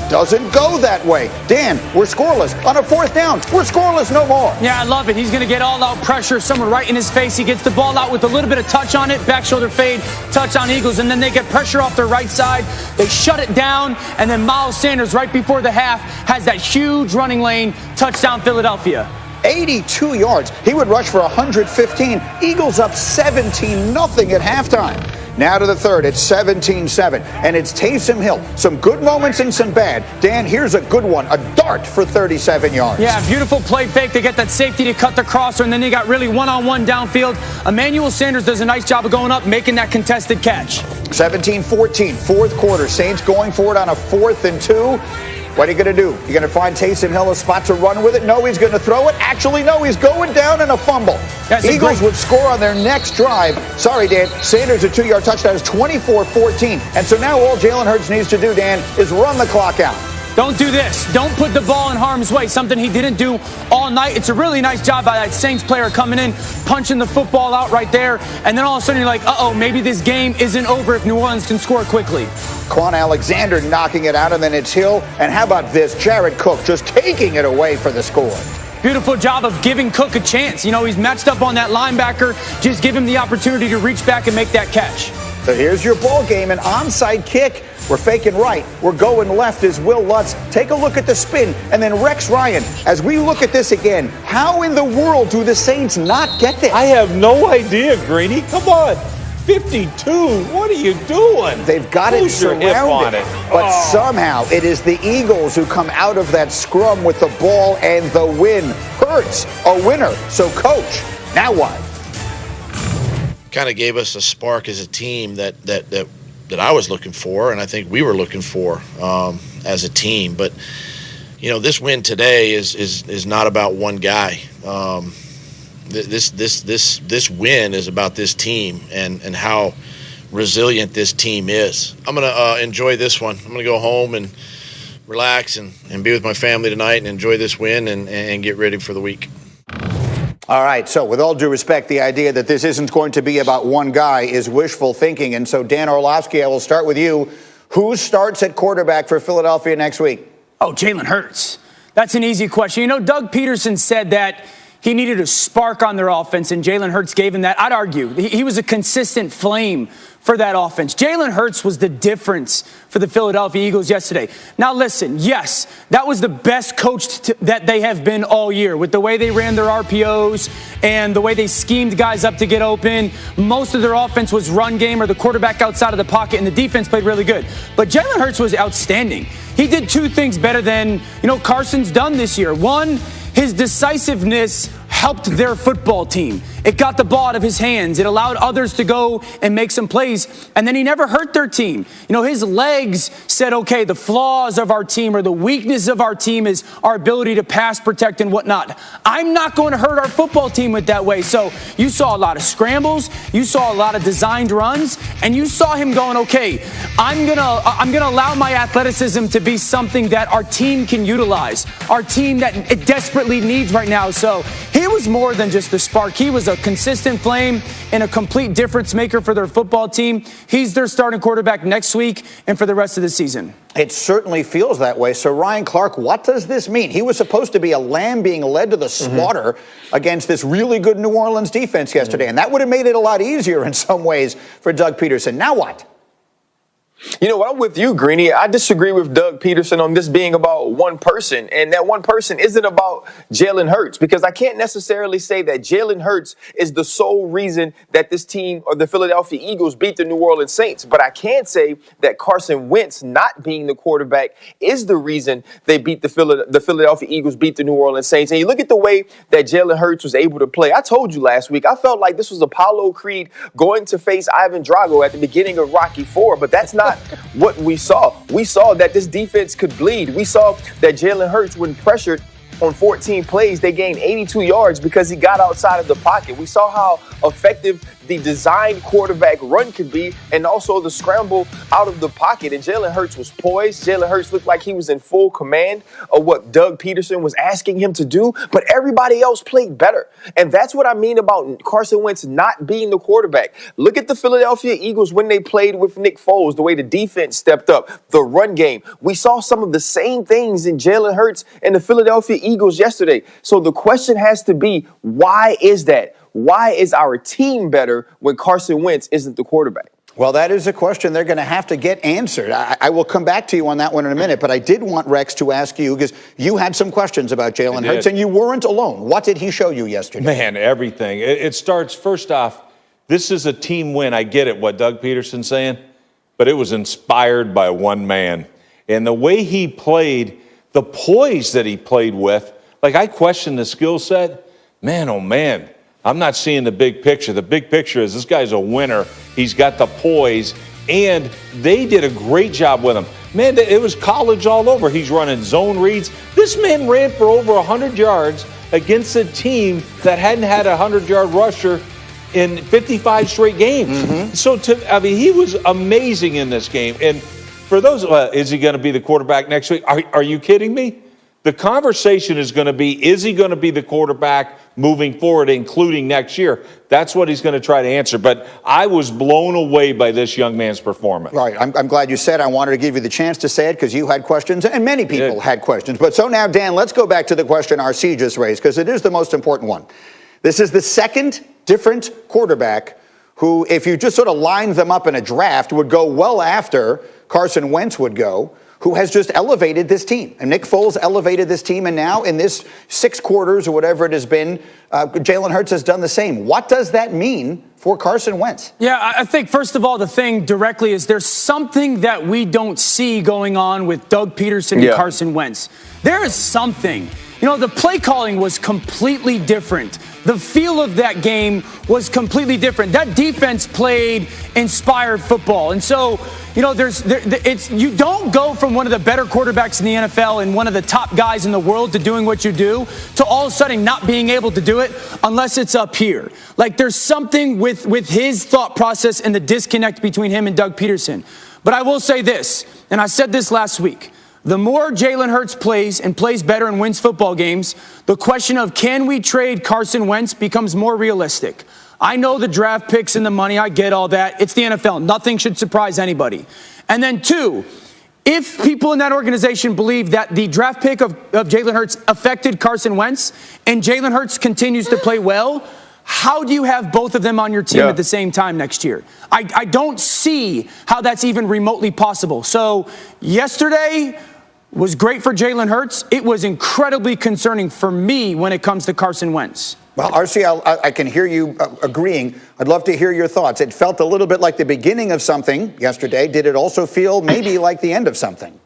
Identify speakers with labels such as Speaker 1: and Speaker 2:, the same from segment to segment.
Speaker 1: Doesn't go that way. Dan, we're scoreless. On a fourth down, we're scoreless no more.
Speaker 2: Yeah, I love it. He's going to get all-out pressure, someone right in his face. He gets the ball out with a little bit of touch on it, back shoulder fade, touchdown Eagles, and then they get pressure off their right side. They shut it down, and then Miles Sanders, right before the half, has that huge running lane, touchdown Philadelphia.
Speaker 1: 82 yards. He would rush for 115. Eagles up 17-0 at halftime. Now to the third. It's 17-7, and it's Taysom Hill. Some good moments and some bad. Dan, here's a good one. A dart for 37 yards.
Speaker 2: Yeah, beautiful play fake. They get that safety to cut the crosser, and then they got really one-on-one downfield. Emmanuel Sanders does a nice job of going up, making that contested catch.
Speaker 1: 17-14, fourth quarter. Saints going for it on a 4th and 2. What are you going to do? You're going to find Taysom Hill a spot to run with it? No, he's going to throw it. Actually, no, he's going down in a fumble. Eagles would score on their next drive. Sorry, Dan. Sanders, a 2-yard touchdown, is 24-14. And so now all Jalen Hurts needs to do, Dan, is run the clock out.
Speaker 2: Don't do this. Don't put the ball in harm's way, something he didn't do all night. It's a really nice job by that Saints player coming in, punching the football out right there, and then all of a sudden you're like, uh-oh, maybe this game isn't over if New Orleans can score quickly.
Speaker 1: Quan Alexander knocking it out, and then it's Hill. And how about this? Jared Cook just taking it away for the score.
Speaker 2: Beautiful job of giving Cook a chance. You know, he's matched up on that linebacker. Just give him the opportunity to reach back and make that catch.
Speaker 1: So here's your ball game, an onside kick. We're faking right. We're going left as Will Lutz. Take a look at the spin. And then Rex Ryan, as we look at this again, how in the world do the Saints not get this?
Speaker 3: I have no idea, Greeny. Come on. 52. What are you doing?
Speaker 1: They've got it surrounded. But somehow it is the Eagles who come out of that scrum with the ball and the win. Hurts, a winner. So, coach, now what?
Speaker 4: Kind of gave us a spark as a team that I was looking for, and I think we were looking for as a team. But you know, this win today is not about one guy. This win is about this team and how resilient this team is. I'm gonna enjoy this one. I'm gonna go home and relax and be with my family tonight and enjoy this win and get ready for the week.
Speaker 1: All right, so with all due respect, the idea that this isn't going to be about one guy is wishful thinking. And so, Dan Orlovsky, I will start with you. Who starts at quarterback for Philadelphia next week?
Speaker 2: Oh, Jalen Hurts. That's an easy question. You know, Doug Peterson said that he needed a spark on their offense, and Jalen Hurts gave him that. I'd argue he was a consistent flame for that offense. Jalen Hurts was the difference for the Philadelphia Eagles yesterday. Now, listen, yes, that was the best coached that they have been all year with the way they ran their RPOs and the way they schemed guys up to get open. Most of their offense was run game or the quarterback outside of the pocket, and the defense played really good. But Jalen Hurts was outstanding. He did two things better than, Carson's done this year. One, his decisiveness helped their football team. It got the ball out of his hands. It allowed others to go and make some plays. And then he never hurt their team. His legs said, okay, the flaws of our team or the weakness of our team is our ability to pass, protect, and whatnot. I'm not going to hurt our football team with that way. So you saw a lot of scrambles. You saw a lot of designed runs. And you saw him going, okay, I'm gonna allow my athleticism to be something that our team can utilize. Our team that it desperately needs right now. So he was more than just a spark. He was a consistent flame and a complete difference maker for their football team. He's their starting quarterback next week and for the rest of the season.
Speaker 1: It certainly feels that way. So, Ryan Clark, what does this mean? He was supposed to be a lamb being led to the slaughter against this really good New Orleans defense yesterday, and that would have made it a lot easier in some ways for Doug Peterson. Now what?
Speaker 5: I'm with you, Greeny. I disagree with Doug Peterson on this being about one person, and that one person isn't about Jalen Hurts, because I can't necessarily say that Jalen Hurts is the sole reason that this team or the Philadelphia Eagles beat the New Orleans Saints. But I can say that Carson Wentz not being the quarterback is the reason they beat the Philadelphia Eagles beat the New Orleans Saints. And you look at the way that Jalen Hurts was able to play. I told you last week, I felt like this was Apollo Creed going to face Ivan Drago at the beginning of Rocky IV, but that's not what we saw. We saw that this defense could bleed. We saw that Jalen Hurts, when pressured on 14 plays, they gained 82 yards because he got outside of the pocket. We saw how effective the designed quarterback run could be, and also the scramble out of the pocket. And Jalen Hurts was poised. Jalen Hurts looked like he was in full command of what Doug Peterson was asking him to do, but everybody else played better. And that's what I mean about Carson Wentz not being the quarterback. Look at the Philadelphia Eagles when they played with Nick Foles, the way the defense stepped up, the run game. We saw some of the same things in Jalen Hurts and the Philadelphia Eagles yesterday. So the question has to be, why is that? Why is our team better when Carson Wentz isn't the quarterback?
Speaker 1: Well, that is a question they're going to have to get answered. I will come back to you on that one in a minute, but I did want Rex to ask you, because you had some questions about Jalen Hurts, and you weren't alone. What did he show you yesterday?
Speaker 3: Man, everything. It starts, first off, this is a team win. I get it, what Doug Peterson's saying, but it was inspired by one man. And the way he played, the poise that he played with, like I questioned the skill set. Man, oh man, I'm not seeing the big picture. The big picture is this guy's a winner. He's got the poise, and they did a great job with him. Man, it was college all over. He's running zone reads. This man ran for over 100 yards against a team that hadn't had a 100-yard rusher in 55 straight games. Mm-hmm. So, he was amazing in this game. And for those, is he going to be the quarterback next week? Are you kidding me? The conversation is going to be, is he going to be the quarterback moving forward, including next year? That's what he's going to try to answer. But I was blown away by this young man's performance.
Speaker 1: Right. I'm glad you said. I wanted to give you the chance to say it because you had questions, and many people had questions. But so now, Dan, let's go back to the question RC just raised, because it is the most important one. This is the second different quarterback who, if you just sort of lined them up in a draft, would go well after Carson Wentz would go, who has just elevated this team. And Nick Foles elevated this team, and now in this 6 quarters or whatever it has been, Jalen Hurts has done the same. What does that mean for Carson Wentz?
Speaker 2: Yeah, I think, first of all, the thing directly is there's something that we don't see going on with Doug Peterson and Carson Wentz. There is something. You know, the play calling was completely different. The feel of that game was completely different. That defense played inspired football. And so, you know, you don't go from one of the better quarterbacks in the NFL and one of the top guys in the world to doing what you do to all of a sudden not being able to do it unless it's up here. Like, there's something with his thought process and the disconnect between him and Doug Peterson. But I will say this, and I said this last week. The more Jalen Hurts plays and plays better and wins football games, the question of can we trade Carson Wentz becomes more realistic. I know the draft picks and the money. I get all that. It's the NFL. Nothing should surprise anybody. And then 2, if people in that organization believe that the draft pick of Jalen Hurts affected Carson Wentz and Jalen Hurts continues to play well, how do you have both of them on your team at the same time next year? I don't see how that's even remotely possible. So yesterday was great for Jalen Hurts. It was incredibly concerning for me when it comes to Carson Wentz.
Speaker 1: Well, RC, I can hear you agreeing. I'd love to hear your thoughts. It felt a little bit like the beginning of something yesterday. Did it also feel maybe like the end of something?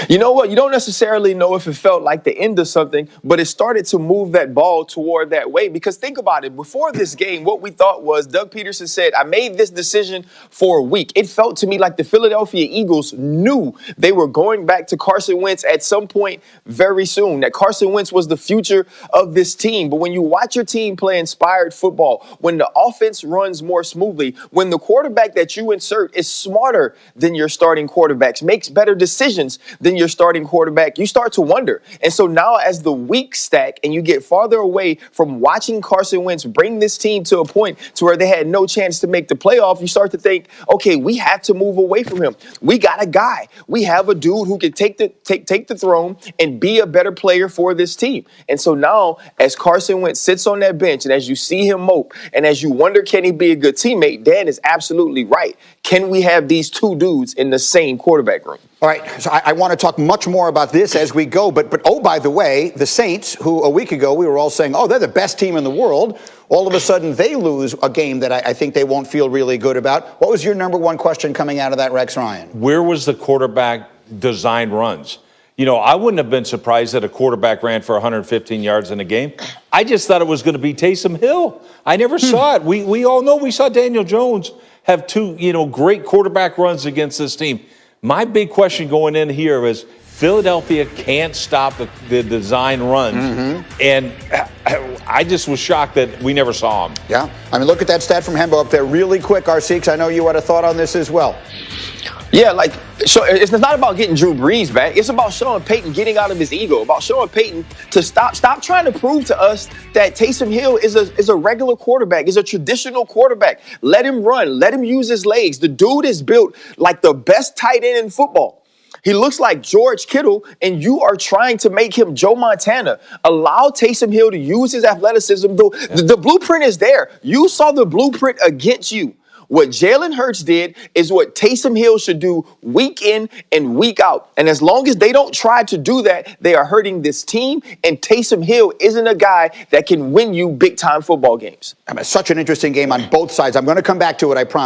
Speaker 5: You know what? You don't necessarily know if it felt like the end of something, but it started to move that ball toward that way. Because think about it. Before this game, what we thought was Doug Peterson said, I made this decision for a week. It felt to me like the Philadelphia Eagles knew they were going back to Carson Wentz at some point very soon, that Carson Wentz was the future of this team. But when you watch your team play inspired football, when the offense runs more smoothly, when the quarterback that you insert is smarter than your starting quarterbacks, makes better decisions than your starting quarterback, you start to wonder. And so now as the weeks stack and you get farther away from watching Carson Wentz bring this team to a point to where they had no chance to make the playoff, you start to think, okay, we have to move away from him. We got a guy. We have a dude who can take the throne and be a better player for this team. And so now as Carson Wentz sits on that bench and as you see him mope and as you wonder, can he be a good teammate? Dan is absolutely right. Can we have these two dudes in the same quarterback room?
Speaker 1: All right, so I want to talk much more about this as we go, but oh, by the way, the Saints, who a week ago we were all saying, oh, they're the best team in the world, all of a sudden they lose a game that I think they won't feel really good about. What was your number one question coming out of that, Rex Ryan?
Speaker 3: Where was the quarterback designed runs? You know, I wouldn't have been surprised that a quarterback ran for 115 yards in a game. I just thought it was going to be Taysom Hill. I never saw it. We all know we saw Daniel Jones have 2, great quarterback runs against this team. My big question going in here is Philadelphia can't stop the design runs. Mm-hmm. And I just was shocked that we never saw him.
Speaker 1: Yeah. I mean, look at that stat from Hembo up there really quick, RC, I know you had a thought on this as well.
Speaker 5: Yeah, so it's not about getting Drew Brees back. It's about Sean Payton getting out of his ego, about Sean Payton to stop trying to prove to us that Taysom Hill is a regular quarterback, is a traditional quarterback. Let him run. Let him use his legs. The dude is built like the best tight end in football. He looks like George Kittle, and you are trying to make him Joe Montana. Allow Taysom Hill to use his athleticism. The blueprint is there. You saw the blueprint against you. What Jalen Hurts did is what Taysom Hill should do week in and week out. And as long as they don't try to do that, they are hurting this team. And Taysom Hill isn't a guy that can win you big-time football games.
Speaker 1: I mean, such an interesting game on both sides. I'm going to come back to it, I promise.